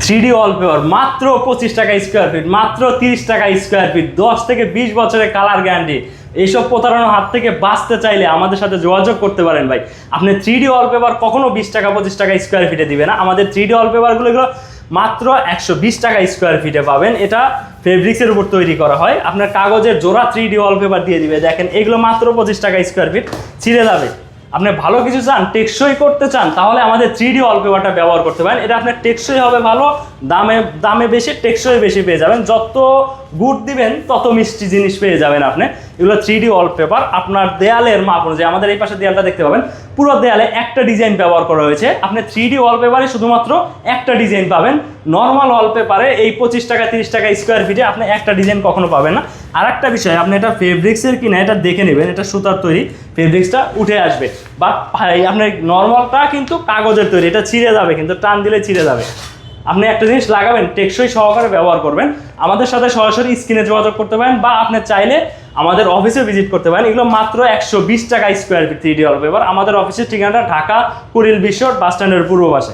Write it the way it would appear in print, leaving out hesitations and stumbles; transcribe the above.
3D wallpaper মাত্র 25 টাকা square feet, মাত্র 30 টাকা স্কোয়ার ফিট, 10 থেকে 20 বছরের কালার গ্যারান্টি। এইসব প্রতারণার হাত থেকে বাঁচতে চাইলে আমাদের সাথে যোগাযোগ করতে পারেন ভাই। আপনি 3D ওয়ালপেপার কখনো 20 টাকা 25 টাকা স্কোয়ার ফিটে দিবে না। আমাদের 3D ওয়ালপেপারগুলো এগুলো মাত্র 120 টাকা স্কোয়ার ফিটে পাবেন। এটা ফেব্রিক্সের উপর তৈরি করা হয়। আপনার কাগজের জোড়া 3D ওয়ালপেপার দিয়ে দিবে। দেখেন এগুলো মাত্র 25 টাকা স্কোয়ার ফিট, ছিঁড়ে যাবে। আপনি ভালো কিছু চান, টেকসই করতে চান, তাহলে আমাদের 3D ওয়ালপেপারটা ব্যবহার করতে পারেন। এটা আপনার টেকসই হবে ভালো, দামে বেশি, টেকসই বেশি পেয়ে যাবেন। যত গুড় দিবেন তত মিষ্টি জিনিস পেয়ে যাবেন আপনি। এগুলো 3D ওয়ালপেপার। আপনার দেয়ালের মাপ অনুযায়ী, আমাদের এই পাশে দেয়ালটা দেখতে পাবেন, পুরো দেয়ালে একটা ডিজাইন ব্যবহার করা হয়েছে। আপনি 3D ওয়ালপেপারে শুধুমাত্র একটা ডিজাইন পাবেন। নর্মাল ওয়ালপেপারে এই 25 টাকা 30 টাকা স্কোয়ার ফিটে আপনি একটা ডিজাইন কখনো পাবেন না। আর একটা বিষয়, আপনি এটা ফেব্রিক্সের কিনা এটা দেখে নেবেন, এটা সুতার তৈরি, ফেব্রিক্সটা উঠে আসবে। বা আপনার নর্মালটা কিন্তু কাগজের তৈরি, এটা ছিঁড়ে যাবে, কিন্তু টান দিলে ছিঁড়ে যাবে। আপনি একটা জিনিস লাগাবেন, টেকসই সহকারে ব্যবহার করবেন। আমাদের সাথে সরাসরি স্ক্রিনে যোগাযোগ করতে পারেন, বা আপনি চাইলে আমাদের অফিসে ভিজিট করতে পারেন। এগুলো মাত্র 120 টাকা স্কোয়ার ফিট 3D ওয়ালপেপার। আমাদের অফিসের ঠিকানাটা ঢাকা কুড়িল বিশ্ব বাস স্ট্যান্ডের পূর্ব পাশে।